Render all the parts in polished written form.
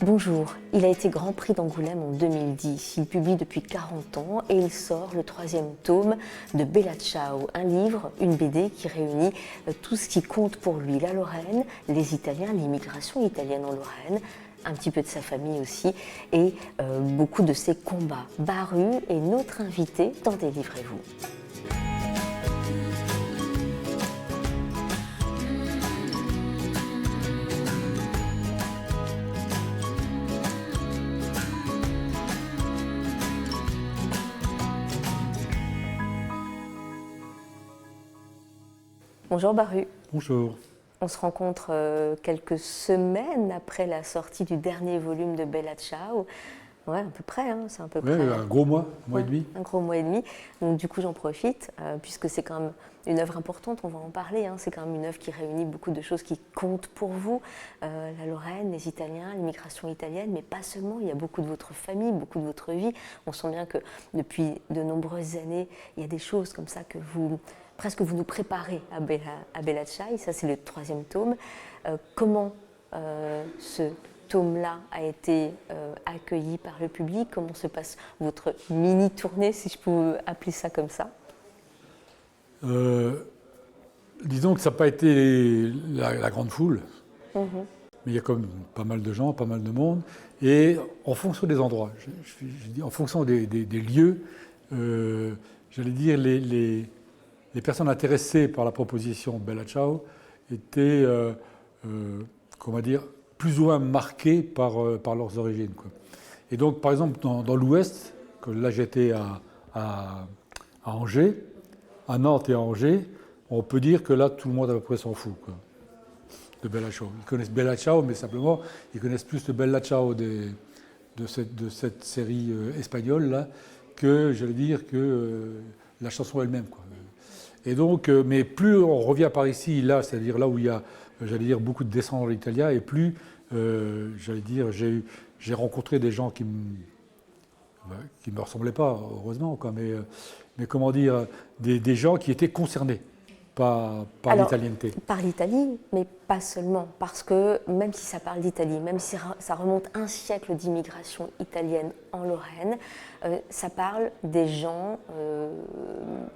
Bonjour, il a été Grand Prix d'Angoulême en 2010. Il publie depuis 40 ans et il sort le 3e tome de Bella Ciao, un livre, une BD qui réunit tout ce qui compte pour lui, la Lorraine, les Italiens, l'immigration italienne en Lorraine, un petit peu de sa famille aussi et beaucoup de ses combats. Baru est notre invité dans Délivrez-vous. Bonjour Baru. Bonjour. On se rencontre quelques semaines après la sortie du dernier volume de Bella Ciao. Ouais, à peu près, hein, c'est un peu près. Un gros mois, mois et demi. Un gros mois et demi. Donc du coup, j'en profite, puisque c'est quand même une œuvre importante, on va en parler. Hein. C'est quand même une œuvre qui réunit beaucoup de choses qui comptent pour vous. La Lorraine, les Italiens, l'immigration italienne, mais pas seulement. Il y a beaucoup de votre famille, beaucoup de votre vie. On sent bien que depuis de nombreuses années, il y a des choses comme ça que vous nous préparez à Bella Ciao. Ça, c'est le 3e tome. Comment ce tome-là a été accueilli par le public? Comment se passe votre mini-tournée, si je peux appeler ça comme ça? Disons que ça n'a pas été la grande foule, mais il y a quand même pas mal de gens, pas mal de monde. Et en fonction des endroits, je dis en fonction des lieux, j'allais dire les personnes intéressées par la proposition Bella Ciao étaient, comment dire, plus ou moins marquées par leurs origines, quoi. Et donc, par exemple, dans l'Ouest, là j'étais à Angers, à Nantes et à Angers, on peut dire que là, tout le monde à peu près s'en fout, quoi, de Bella Ciao. Ils connaissent Bella Ciao, mais simplement, ils connaissent plus le Bella Ciao de cette série espagnole, là, que, j'allais dire, que la chanson elle-même, quoi. Et donc, mais plus on revient par ici, là, c'est-à-dire là où il y a, j'allais dire, beaucoup de descendants d'Italiens, et plus, j'allais dire, j'ai rencontré des gens qui me ressemblaient pas, heureusement, quoi, mais comment dire, des gens qui étaient concernés par l'italienneté. Par l'Italie, mais pas seulement, parce que même si ça parle d'Italie, même si ça remonte un siècle d'immigration italienne en Lorraine, ça parle des gens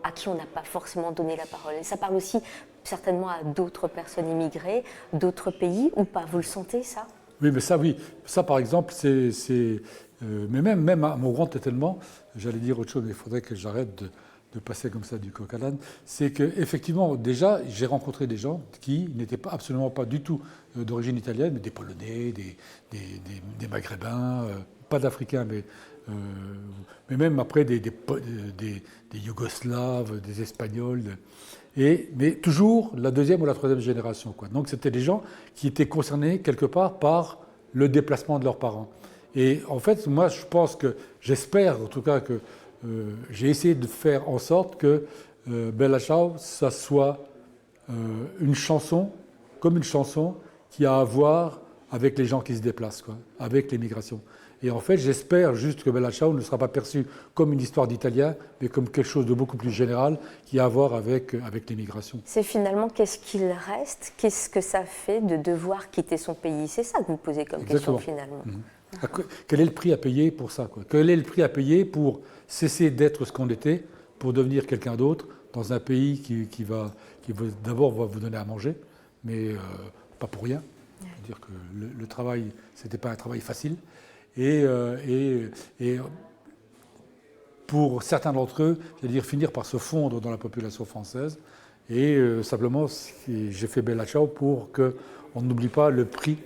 à qui on n'a pas forcément donné la parole. Et ça parle aussi certainement à d'autres personnes immigrées, d'autres pays, ou pas? Vous le sentez, ça? Oui, mais ça, oui. Ça, par exemple, mais même à mon grand étonnement, j'allais dire autre chose, mais il faudrait que j'arrête de passer comme ça du coq à l'âne, c'est qu'effectivement, déjà, j'ai rencontré des gens qui n'étaient absolument pas du tout d'origine italienne, mais des Polonais, des Maghrébins, pas d'Africains, mais même après des Yougoslaves, des Espagnols, mais toujours la 2e ou la 3e génération, quoi. Donc c'était des gens qui étaient concernés quelque part par le déplacement de leurs parents. Et en fait, moi, je pense que, j'espère en tout cas que j'ai essayé de faire en sorte que Bella Ciao, ça soit une chanson, comme une chanson qui a à voir avec les gens qui se déplacent, quoi, avec l'immigration. Et en fait, j'espère juste que Bella Ciao ne sera pas perçue comme une histoire d'Italien, mais comme quelque chose de beaucoup plus général qui a à voir avec l'immigration. C'est finalement qu'est-ce qu'il reste, qu'est-ce que ça fait de devoir quitter son pays? C'est ça que vous posez comme Exactement. question finalement. Quel est le prix à payer pour ça, quoi? Quel est le prix à payer pour cesser d'être ce qu'on était, pour devenir quelqu'un d'autre dans un pays qui d'abord va vous donner à manger, mais pas pour rien. C'est-à-dire que le travail, c'était pas un travail facile. Et pour certains d'entre eux, c'est-à-dire finir par se fondre dans la population française. Et simplement, j'ai fait Bella Ciao pour qu'on n'oublie pas le prix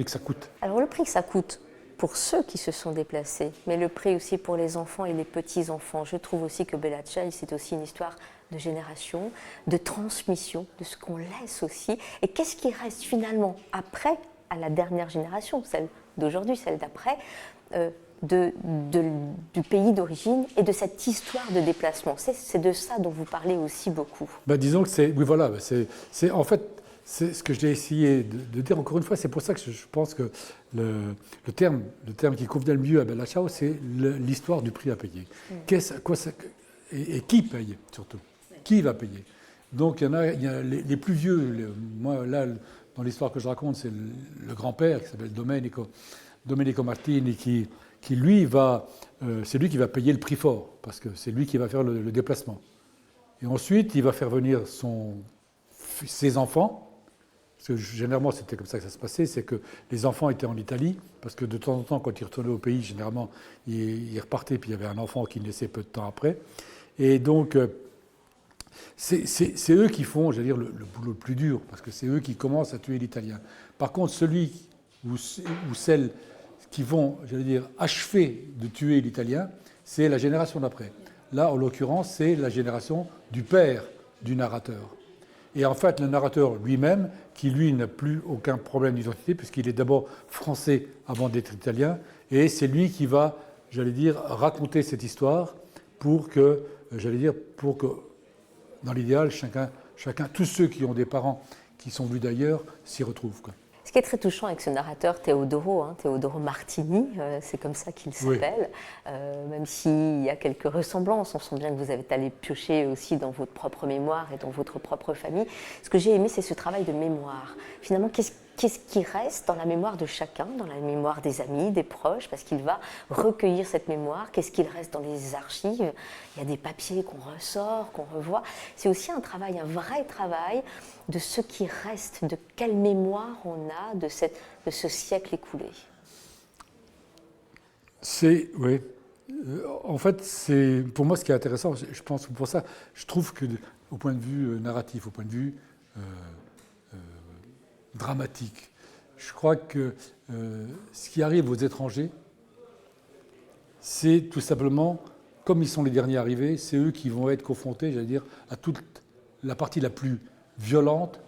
que ça coûte. Alors le prix que ça coûte pour ceux qui se sont déplacés, mais le prix aussi pour les enfants et les petits-enfants. Je trouve aussi que Bella Ciao, c'est aussi une histoire de génération, de transmission, de ce qu'on laisse aussi. Et qu'est-ce qui reste finalement après, à la dernière génération, celle d'aujourd'hui, celle d'après, du pays d'origine et de cette histoire de déplacement? C'est de ça dont vous parlez aussi beaucoup. Disons que oui, voilà, c'est en fait, c'est ce que j'ai essayé de dire encore une fois. C'est pour ça que je pense que le terme qui convenait le mieux à Bella Ciao, c'est l'histoire du prix à payer. Et qui paye surtout? Qui va payer? Donc il y a les plus vieux. Moi là, dans l'histoire que je raconte, c'est le grand-père qui s'appelle Domenico Martini, qui lui c'est lui qui va payer le prix fort, parce que c'est lui qui va faire le déplacement. Et ensuite, il va faire venir ses enfants, parce que généralement c'était comme ça que ça se passait, c'est que les enfants étaient en Italie, parce que de temps en temps, quand ils retournaient au pays, généralement, ils repartaient, puis il y avait un enfant qui naissait peu de temps après. Et donc, c'est eux qui font, j'allais dire, le boulot le plus dur, parce que c'est eux qui commencent à tuer l'Italien. Par contre, celui ou celle qui vont, j'allais dire, achever de tuer l'Italien, c'est la génération d'après. Là, en l'occurrence, c'est la génération du père du narrateur. Et en fait, le narrateur lui-même, qui lui n'a plus aucun problème d'identité, puisqu'il est d'abord français avant d'être italien, et c'est lui qui va, j'allais dire, raconter cette histoire pour que, dans l'idéal, chacun, tous ceux qui ont des parents qui sont venus d'ailleurs, s'y retrouvent, quoi. Ce qui est très touchant avec ce narrateur Teodoro Martini, c'est comme ça qu'il s'appelle, oui. Même s'il y a quelques ressemblances, on sent bien que vous avez allé piocher aussi dans votre propre mémoire et dans votre propre famille. Ce que j'ai aimé, c'est ce travail de mémoire. Finalement, qu'est-ce qui reste dans la mémoire de chacun, dans la mémoire des amis, des proches, parce qu'il va recueillir cette mémoire. Qu'est-ce qu'il reste dans les archives? Il y a des papiers qu'on ressort, qu'on revoit. C'est aussi un travail, un vrai travail de ce qui reste, de quelle mémoire on a de ce siècle écoulé. Oui. En fait, c'est pour moi ce qui est intéressant. Je pense que pour ça, je trouve que au point de vue narratif, au point de vue dramatique, je crois que ce qui arrive aux étrangers, c'est tout simplement, comme ils sont les derniers arrivés, c'est eux qui vont être confrontés, j'allais dire, à toute la partie la plus violente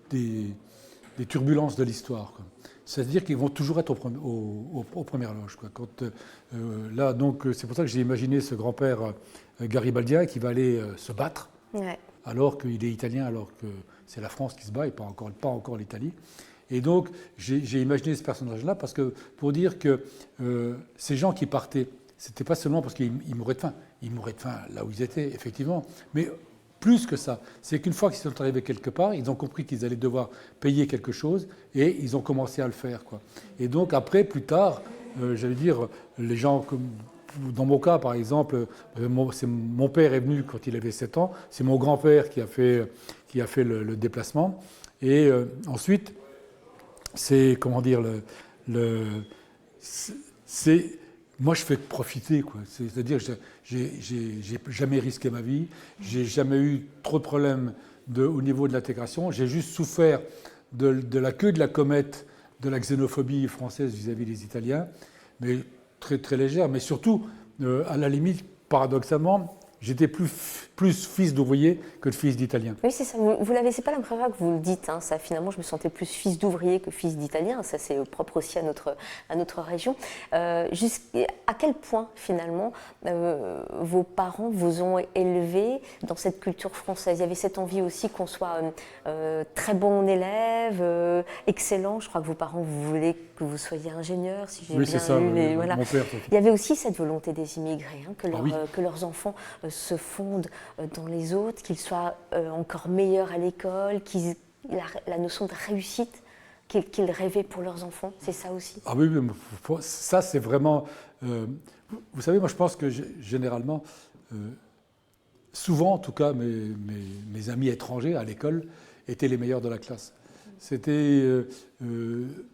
des turbulences de l'histoire. C'est-à-dire qu'ils vont toujours être aux premières loges. Là, donc, c'est pour ça que j'ai imaginé ce grand-père garibaldien qui va aller se battre, ouais, alors qu'il est italien, alors que c'est la France qui se bat et pas encore l'Italie. Et donc, j'ai imaginé ce personnage-là parce que, pour dire que ces gens qui partaient, c'était pas seulement parce qu'ils mouraient de faim. Ils mouraient de faim là où ils étaient, effectivement, mais plus que ça, c'est qu'une fois qu'ils sont arrivés quelque part, ils ont compris qu'ils allaient devoir payer quelque chose et ils ont commencé à le faire, quoi. Et donc après, plus tard, j'allais dire, les gens, comme dans mon cas par exemple, mon père est venu quand il avait 7 ans, c'est mon grand-père qui a fait le déplacement. Et ensuite, c'est, comment dire, moi, je fais profiter, quoi. C'est-à-dire que j'ai jamais risqué ma vie, j'ai jamais eu trop de problèmes au niveau de l'intégration. J'ai juste souffert de la queue de la comète de la xénophobie française vis-à-vis des Italiens, mais très, très légère. Mais surtout, à la limite, paradoxalement, j'étais plus fils d'ouvrier que de fils d'italien. Oui, c'est ça. Vous l'avez, c'est pas la première fois que vous le dites. Hein, ça, finalement, je me sentais plus fils d'ouvrier que fils d'italien. Ça, c'est propre aussi à notre région. À quel point, finalement, vos parents vous ont élevé dans cette culture française? Il y avait cette envie aussi qu'on soit très bon élève, excellent. Je crois que vos parents, vous voulaient que vous soyez ingénieur, si j'ai bien ça, lu. Voilà. Mon père. Il y avait aussi cette volonté des immigrés, hein, oui. Que leurs enfants se fondent dans les autres, qu'ils soient encore meilleurs à l'école, la notion de réussite qu'ils rêvaient pour leurs enfants, c'est ça aussi? Ah oui, ça c'est vraiment... vous savez, moi je pense que généralement, souvent en tout cas, mes amis étrangers à l'école étaient les meilleurs de la classe. C'était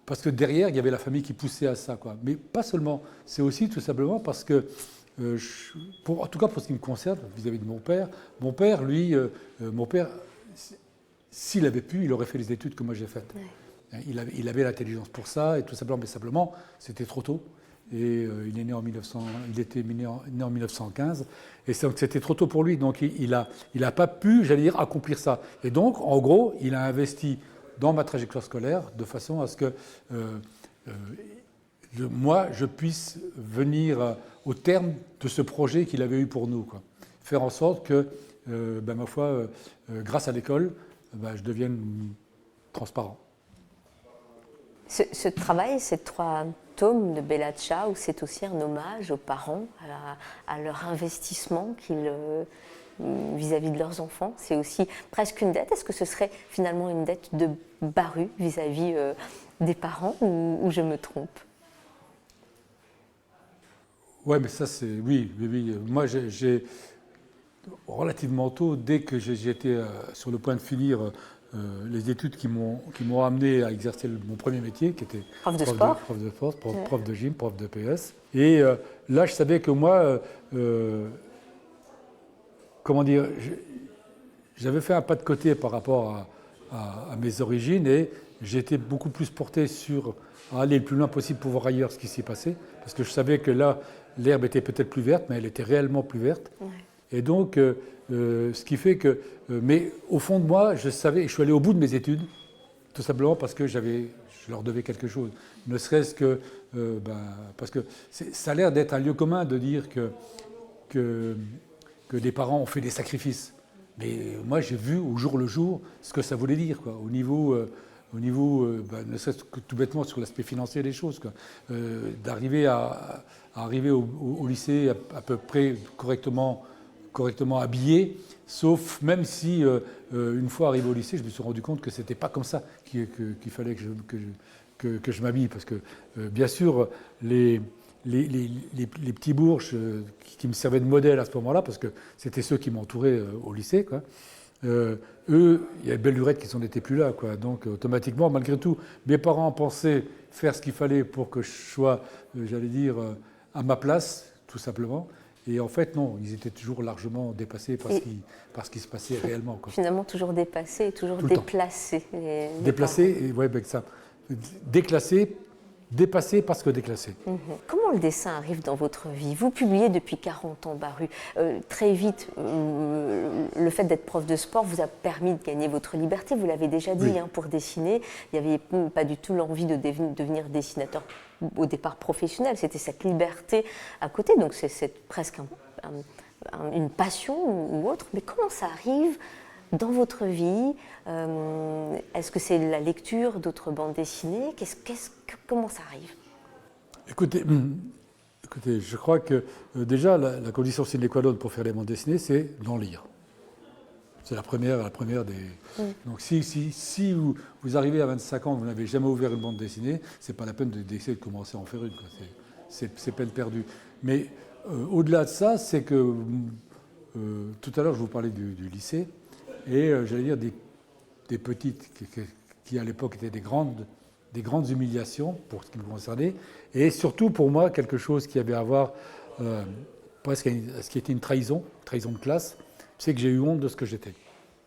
parce que derrière, il y avait la famille qui poussait à ça, quoi. Mais pas seulement, c'est aussi tout simplement parce que en tout cas pour ce qui me concerne, vis-à-vis de mon père, lui, s'il avait pu, il aurait fait les études que moi j'ai faites. Ouais. Il avait l'intelligence pour ça, et tout simplement, mais simplement, c'était trop tôt. Et il était né en 1915, et c'était trop tôt pour lui, donc il a pas pu, j'allais dire, accomplir ça. Et donc, en gros, il a investi dans ma trajectoire scolaire de façon à ce que moi, je puisse venir au terme de ce projet qu'il avait eu pour nous, quoi. Faire en sorte que, ma foi, grâce à l'école, je devienne transparent. Ce travail, ces 3 tomes de Bella Ciao, c'est aussi un hommage aux parents, à leur investissement vis-à-vis de leurs enfants. C'est aussi presque une dette. Est-ce que ce serait finalement une dette de baru vis-à-vis des parents ou je me trompe? Ouais, mais ça c'est oui. Moi, j'ai relativement tôt, dès que j'étais sur le point de finir les études qui m'ont amené à exercer mon premier métier, qui était prof de sport, prof de gym, prof de PS. Et là, je savais que moi, comment dire, j'avais fait un pas de côté par rapport à mes origines et j'étais beaucoup plus porté sur aller le plus loin possible pour voir ailleurs ce qui s'y passait, parce que je savais que là, l'herbe était peut-être plus verte, mais elle était réellement plus verte. Ouais. Et donc, ce qui fait que... mais au fond de moi, je savais, je suis allé au bout de mes études, tout simplement parce que je leur devais quelque chose. Ne serait-ce que... parce que ça a l'air d'être un lieu commun de dire que des parents ont fait des sacrifices. Mais moi, j'ai vu au jour le jour ce que ça voulait dire, quoi, au niveau ne serait-ce que tout bêtement sur l'aspect financier des choses, quoi. D'arriver à arriver au lycée à peu près correctement habillé, sauf même si une fois arrivé au lycée, je me suis rendu compte que c'était pas comme ça qu'il fallait que je m'habille, parce que bien sûr les petits bourges qui me servaient de modèle à ce moment-là, parce que c'était ceux qui m'entouraient au lycée, quoi. Eux, il y avait belle lurette qui n'en étaient plus là, quoi. Donc automatiquement, malgré tout, mes parents pensaient faire ce qu'il fallait pour que je sois, j'allais dire, à ma place, tout simplement. Et en fait, non, ils étaient toujours largement dépassés par ce qui se passait réellement, quoi. Finalement, toujours dépassés et toujours déplacés. Déplacés, et ouais, ben, ça. Déclassés, dépassé parce que déclassé. Comment le dessin arrive dans votre vie? Vous publiez depuis 40 ans, Baru. Très vite, le fait d'être prof de sport vous a permis de gagner votre liberté. Vous l'avez déjà dit, oui. Pour dessiner, il n'y avait pas du tout l'envie de devenir dessinateur au départ professionnel. C'était cette liberté à côté. Donc c'est presque une passion ou autre. Mais comment ça arrive dans votre vie? Est-ce que c'est la lecture d'autres bandes dessinées? Comment ça arrive? Écoutez, je crois que déjà la condition sine qua non pour faire les bandes dessinées, c'est d'en lire. C'est la première des... Donc si vous arrivez à 25 ans, vous n'avez jamais ouvert une bande dessinée, c'est pas la peine d'essayer de commencer à en faire une, quoi. C'est peine perdue. Mais au-delà de ça, c'est que tout à l'heure je vous parlais du lycée, et j'allais dire des petites qui à l'époque étaient des grandes humiliations pour ce qui me concernait, et surtout pour moi quelque chose qui avait à voir presque à ce qui était une trahison de classe, c'est que j'ai eu honte de ce que j'étais.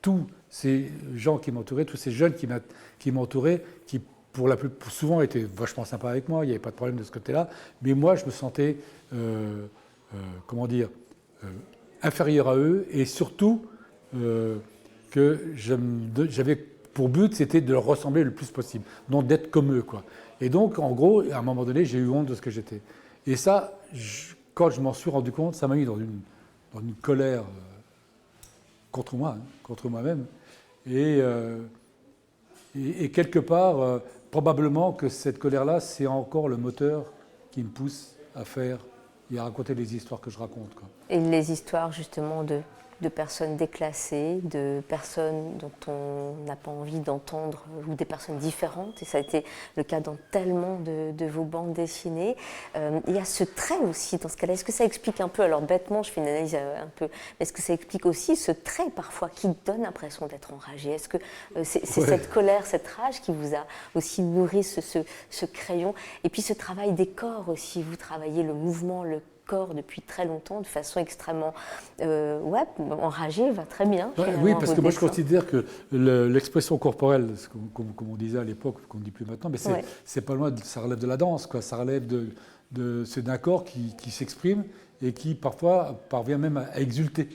Tous ces gens qui m'entouraient, tous ces jeunes qui m'entouraient, qui pour la plus souvent étaient vachement sympas avec moi, il n'y avait pas de problème de ce côté-là, mais moi je me sentais inférieur à eux, et surtout que j'avais pour but, c'était de leur ressembler le plus possible, non d'être comme eux, quoi. Et donc, en gros, à un moment donné, j'ai eu honte de ce que j'étais. Et ça, quand je m'en suis rendu compte, ça m'a mis dans une colère contre moi, contre moi-même. Et quelque part, probablement que cette colère-là, c'est encore le moteur qui me pousse à faire et à raconter les histoires que je raconte, quoi. Et les histoires, justement, de personnes déclassées, de personnes dont on n'a pas envie d'entendre, ou des personnes différentes, et ça a été le cas dans tellement de vos bandes dessinées. Il y a ce trait aussi dans ce cas-là. Est-ce que ça explique un peu, alors bêtement, je fais une analyse un peu, mais est-ce que ça explique aussi ce trait parfois qui donne l'impression d'être enragé? Est-ce que c'est cette colère, cette rage qui vous a aussi nourri ce crayon? Et puis ce travail des corps aussi, vous travaillez le mouvement, le corps depuis très longtemps, de façon extrêmement enragée, va très bien. Oui, parce que moi je considère que l'expression corporelle, comme on disait à l'époque, qu'on ne dit plus maintenant, mais c'est pas loin, ça relève de la danse, quoi. Ça relève c'est d'un corps qui s'exprime et qui parfois parvient même à exulter,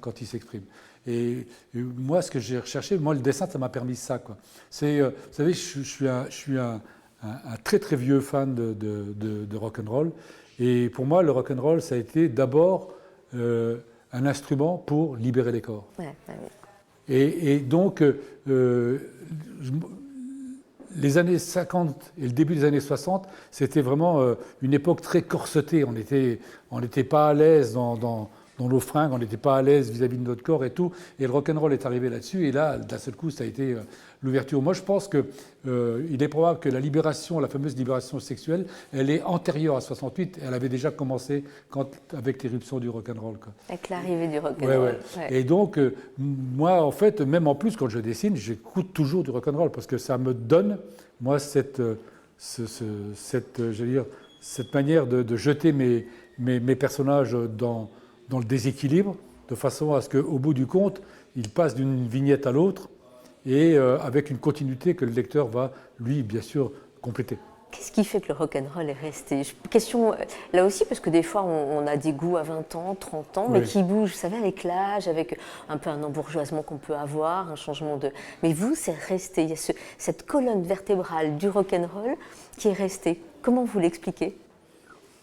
quand il s'exprime. Et moi, ce que j'ai recherché, le dessin, ça m'a permis ça, quoi. Vous savez, je suis un très très vieux fan de rock'n'roll. Et pour moi, le rock'n'roll, ça a été d'abord un instrument pour libérer les corps. Ouais. Et donc, les années 50 et le début des années 60, c'était vraiment une époque très corsetée. On n'était pas à l'aise dans dans nos fringues, on n'était pas à l'aise vis-à-vis de notre corps et tout. Et le rock'n'roll est arrivé là-dessus, et là, d'un seul coup, ça a été l'ouverture. Moi, je pense que il est probable que la libération, la fameuse libération sexuelle, elle est antérieure à 68. Elle avait déjà commencé avec l'éruption du rock'n'roll. Avec l'arrivée du rock'n'roll. Ouais. Et donc, moi, en fait, même en plus, quand je dessine, j'écoute toujours du rock'n'roll parce que ça me donne, moi, cette manière de jeter mes personnages dans le déséquilibre, de façon à ce qu'au bout du compte, ils passent d'une vignette à l'autre et avec une continuité que le lecteur va, lui, bien sûr, compléter. Qu'est-ce qui fait que le rock'n'roll est resté? Question là aussi, parce que des fois on a des goûts à 20 ans, 30 ans, mais qui bougent, vous savez, avec l'âge, avec un peu un embourgeoisement qu'on peut avoir, un changement de... Mais vous, c'est resté, il y a cette colonne vertébrale du rock'n'roll qui est restée. Comment vous l'expliquez?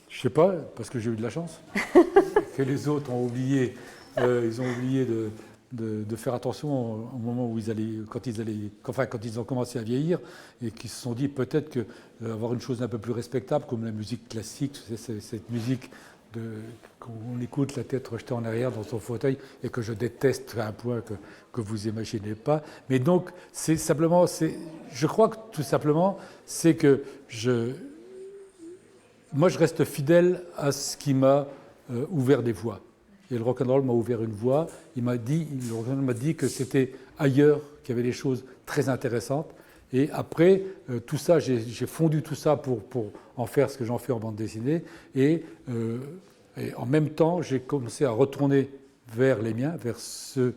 Je ne sais pas, parce que j'ai eu de la chance. Que les autres ont oublié, ils ont oublié de faire attention au moment où quand ils ont commencé à vieillir et qu'ils se sont dit peut-être que avoir une chose un peu plus respectable comme la musique classique, cette musique qu'on écoute la tête rejetée en arrière dans son fauteuil et que je déteste à un point que vous imaginez pas. Mais donc c'est simplement, je crois que tout simplement c'est que moi je reste fidèle à ce qui m'a ouvert des voies. Et le rock'n'roll m'a ouvert une voie. Le rock'n'roll m'a dit que c'était ailleurs qu'il y avait des choses très intéressantes. Et après, tout ça, j'ai fondu tout ça pour en faire ce que j'en fais en bande dessinée. Et en même temps, j'ai commencé à retourner vers les miens, vers ceux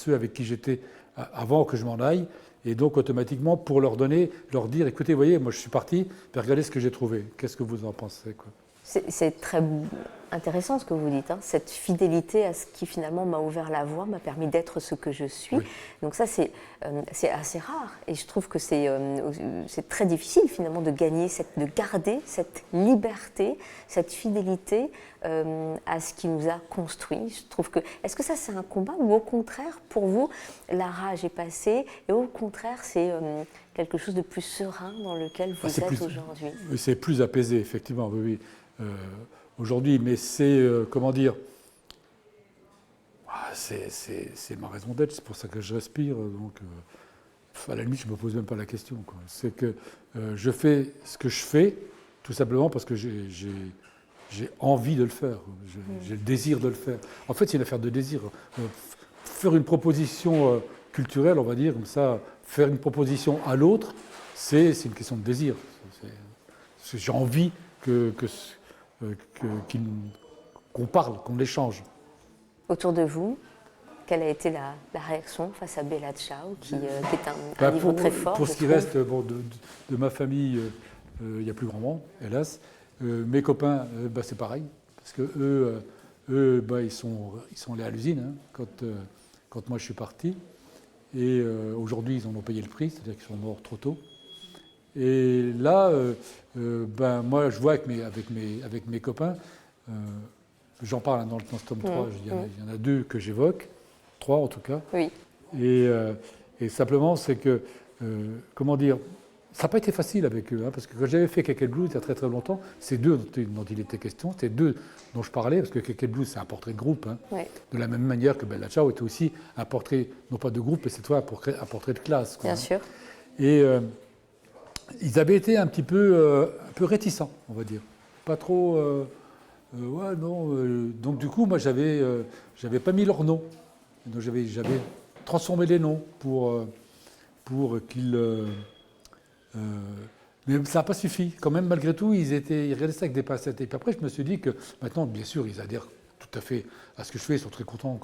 avec qui j'étais avant que je m'en aille. Et donc, automatiquement, pour leur dire, écoutez, voyez, moi je suis parti, puis regardez ce que j'ai trouvé. Qu'est-ce que vous en pensez, quoi. C'est très intéressant ce que vous dites, hein. Cette fidélité à ce qui finalement m'a ouvert la voie, m'a permis d'être ce que je suis. Oui. Donc ça c'est assez rare et je trouve que c'est très difficile finalement de garder cette liberté, cette fidélité à ce qui nous a construit. Je trouve que, est-ce que ça c'est un combat ou au contraire pour vous la rage est passée et au contraire c'est quelque chose de plus serein dans lequel vous êtes aujourd'hui? C'est plus apaisé effectivement, oui. Aujourd'hui, mais c'est, comment dire, c'est ma raison d'être, c'est pour ça que je respire, donc à la limite je ne me pose même pas la question, quoi. C'est que je fais ce que je fais, tout simplement parce que j'ai envie de le faire, j'ai le désir de le faire. En fait, c'est une affaire de désir. Faire une proposition culturelle, on va dire, comme ça, faire une proposition à l'autre, c'est une question de désir. J'ai envie qu'on parle, qu'on échange. Autour de vous, quelle a été la réaction face à Bella Ciao, qui est un livre très fort? Pour ce qui reste de ma famille, il n'y a plus grand monde, hélas. Mes copains, c'est pareil, parce que eux ils sont allés à l'usine quand moi je suis parti. Et aujourd'hui, ils en ont payé le prix, c'est-à-dire qu'ils sont morts trop tôt. Et là, moi, je vois avec mes copains, j'en parle dans ce tome 3, il y en a 2 que j'évoque, 3 en tout cas. Oui. Et simplement, c'est que, comment dire, ça n'a pas été facile avec eux, parce que quand j'avais fait Keke Blues il y a très très longtemps, c'est d'eux dont il était question, c'est d'eux dont je parlais, parce que Keke Blues c'est un portrait de groupe, de la même manière que Bella Ciao était aussi un portrait, non pas de groupe, mais cette fois un portrait de classe. Bien sûr. Et ils avaient été un peu réticents, on va dire. Pas trop... ouais, non. Donc du coup, moi, j'avais pas mis leur nom. Donc j'avais transformé les noms pour qu'ils... mais ça n'a pas suffi. Quand même, malgré tout, ils restaient avec des pincettes. Et puis après, je me suis dit que maintenant, bien sûr, ils adhèrent tout à fait à ce que je fais. Ils sont très contents.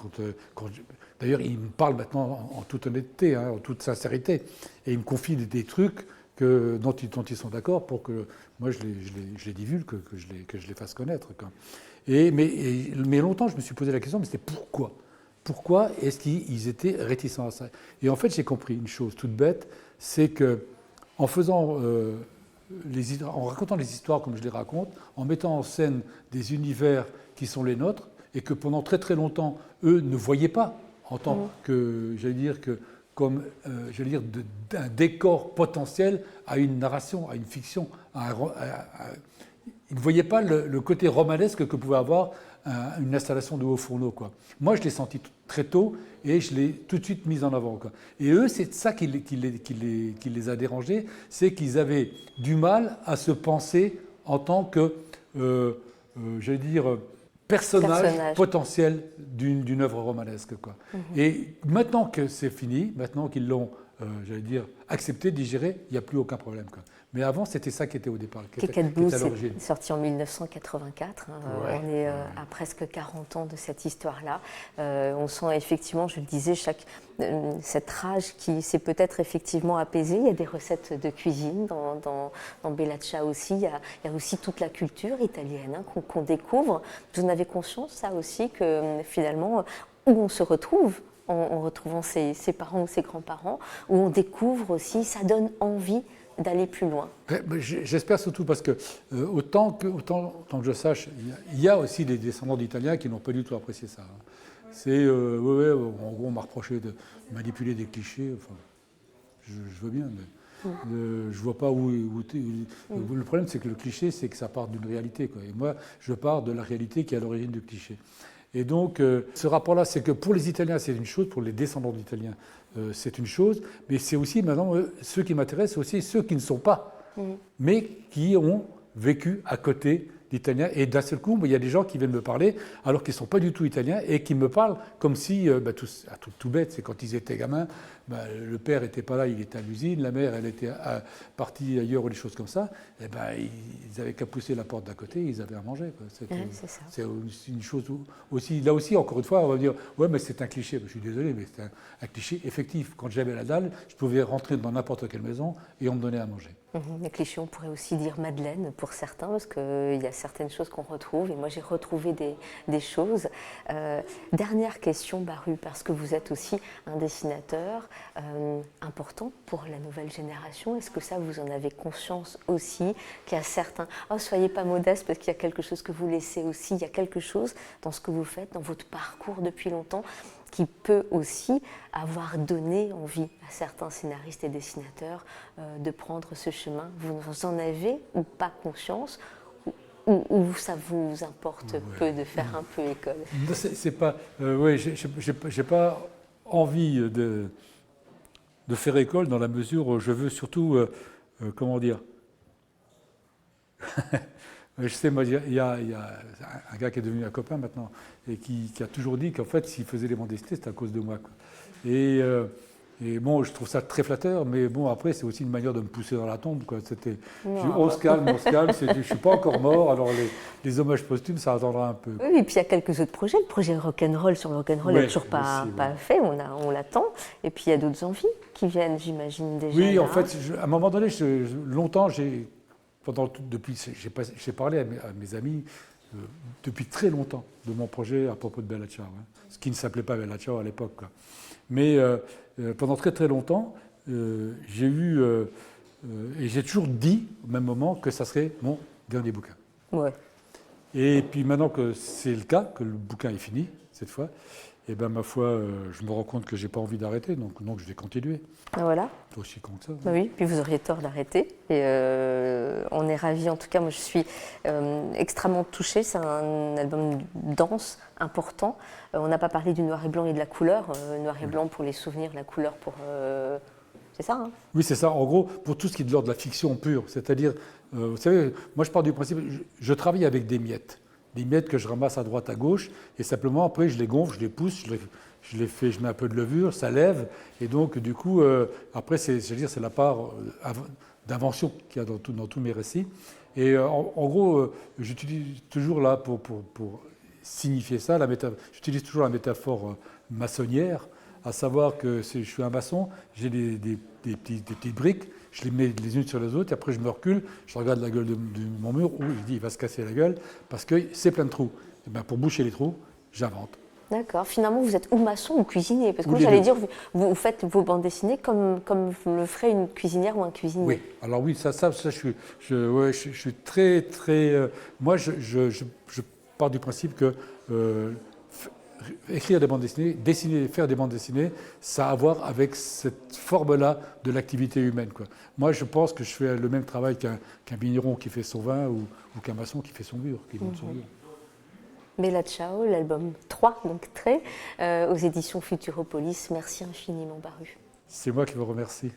D'ailleurs, ils me parlent maintenant en toute honnêteté, en toute sincérité. Et ils me confient des trucs dont ils sont d'accord pour que moi je les divulgue, que je les fasse connaître. Mais longtemps, je me suis posé la question, mais c'était pourquoi ? Pourquoi est-ce qu'ils étaient réticents à ça ? Et en fait, j'ai compris une chose toute bête, c'est que en racontant les histoires comme je les raconte, en mettant en scène des univers qui sont les nôtres, et que pendant très très longtemps, eux ne voyaient pas en tant que, comme d'un décor potentiel à une narration, à une fiction. Ils ne voyaient pas le côté romanesque que pouvait avoir une installation de hauts fourneaux, quoi. Moi, je l'ai senti très tôt et je l'ai tout de suite mise en avant, quoi. Et eux, c'est ça qui les a dérangés, c'est qu'ils avaient du mal à se penser en tant que, j'allais dire, personnage potentiel d'une œuvre romanesque, quoi. Et maintenant que c'est fini, maintenant qu'ils l'ont, j'allais dire, accepté, digéré, il n'y a plus aucun problème, quoi. Mais avant, c'était ça qui était au départ, qui était à l'origine. C'est sorti en 1984. Ouais. On est à presque 40 ans de cette histoire-là. On sent effectivement, je le disais, cette rage qui s'est peut-être effectivement apaisée. Il y a des recettes de cuisine dans Bella Ciao aussi. Il y a aussi toute la culture italienne qu'on découvre. Vous en avez conscience, ça aussi, que finalement, où on se retrouve en retrouvant ses parents ou ses grands-parents, où on découvre aussi, ça donne envie d'aller plus loin. J'espère surtout parce que autant que je sache, il y a aussi des descendants d'Italiens qui n'ont pas du tout apprécié ça. C'est en gros on m'a reproché de manipuler des clichés. Enfin, je veux bien, mais je vois pas où le problème, c'est que le cliché, c'est que ça part d'une réalité, quoi. Et moi, je pars de la réalité qui est à l'origine du cliché. Et donc, ce rapport-là, c'est que pour les Italiens, c'est une chose, pour les descendants d'Italiens, c'est une chose, mais c'est aussi maintenant, ceux qui m'intéressent, c'est aussi ceux qui ne sont pas, mais qui ont vécu à côté d'Italiens. Et d'un seul coup, il y a des gens qui viennent me parler, alors qu'ils ne sont pas du tout italiens, et qui me parlent comme si, tout bête, c'est quand ils étaient gamins, le père n'était pas là, il était à l'usine, la mère, elle était partie ailleurs ou des choses comme ça, et ils n'avaient qu'à pousser la porte d'à côté, ils avaient à manger, quoi. C'est ça. C'est une chose aussi, là aussi, encore une fois, on va dire, ouais, mais c'est un cliché. Je suis désolé, mais c'est un cliché effectif. Quand j'avais la dalle, je pouvais rentrer dans n'importe quelle maison et on me donnait à manger. Les clichés, on pourrait aussi dire Madeleine pour certains, parce qu'il y a certaines choses qu'on retrouve, et moi j'ai retrouvé des choses. Dernière question, Baru, parce que vous êtes aussi un dessinateur important pour la nouvelle génération. Est-ce que ça, vous en avez conscience aussi, qu'il y a certains... Oh, soyez pas modeste, parce qu'il y a quelque chose que vous laissez aussi, il y a quelque chose dans ce que vous faites, dans votre parcours depuis longtemps, qui peut aussi avoir donné envie à certains scénaristes et dessinateurs de prendre ce chemin. Vous en avez ou pas conscience, ou ça vous importe peu de faire un peu école? C'est pas... j'ai pas envie de faire école dans la mesure où je veux surtout... comment dire Je sais, moi, il y a un gars qui est devenu un copain maintenant et qui a toujours dit qu'en fait, s'il faisait les bandes dessinées, c'était à cause de moi, quoi. Et bon, je trouve ça très flatteur, mais bon, après, c'est aussi une manière de me pousser dans la tombe, quoi. On se calme, je ne suis pas encore mort, alors les hommages posthumes, ça attendra un peu. Oui, et puis il y a quelques autres projets. Le projet Rock'n'Roll sur le Rock'n'Roll n'est toujours pas fait, on l'attend. Et puis il y a d'autres envies qui viennent, j'imagine, déjà. Oui, là. en fait, à un moment donné, longtemps, j'ai parlé à mes amis depuis très longtemps de mon projet à propos de Bella Ciao, ce qui ne s'appelait pas Bella Ciao à l'époque, quoi. Mais pendant très très longtemps, j'ai eu et j'ai toujours dit au même moment que ça serait mon dernier bouquin. Ouais. Et puis maintenant que c'est le cas, que le bouquin est fini cette fois, et ben ma foi, je me rends compte que j'ai pas envie d'arrêter, donc je vais continuer. Ben voilà. C'est aussi con que ça. Ben oui, puis vous auriez tort d'arrêter. Et on est ravis. En tout cas, moi, je suis extrêmement touchée. C'est un album dense, important. On n'a pas parlé du noir et blanc et de la couleur. Noir et blanc pour les souvenirs, la couleur pour... C'est ça, hein? Oui, c'est ça. En gros, pour tout ce qui est de l'ordre de la fiction pure, c'est-à-dire, vous savez, moi je pars du principe, je travaille avec des miettes que je ramasse à droite, à gauche, et simplement après je les gonfle, je les pousse, je mets un peu de levure, ça lève, et donc du coup, après c'est la part d'invention qu'il y a dans tous mes récits. Et en gros, j'utilise toujours là pour signifier ça, j'utilise toujours la métaphore maçonnière, à savoir que je suis un maçon, j'ai des petites briques, je les mets les unes sur les autres, et après je me recule, je regarde la gueule de mon mur, où je dis il va se casser la gueule, parce que c'est plein de trous. Et bien, pour boucher les trous, j'invente. D'accord. Finalement, vous êtes ou maçon ou cuisinier, parce que moi, j'allais dire, vous faites vos bandes dessinées comme le ferait une cuisinière ou un cuisinier. Oui, alors oui, ça je suis très, très... moi, je pars du principe que écrire des bandes dessinées, faire des bandes dessinées, ça a à voir avec cette forme-là de l'activité humaine, quoi. Moi, je pense que je fais le même travail qu'un vigneron qui fait son vin ou qu'un maçon qui fait son mur, qui monte son mur. Bella Ciao, l'album 3, donc Très, aux éditions Futuropolis. Merci infiniment, Baru. C'est moi qui vous remercie.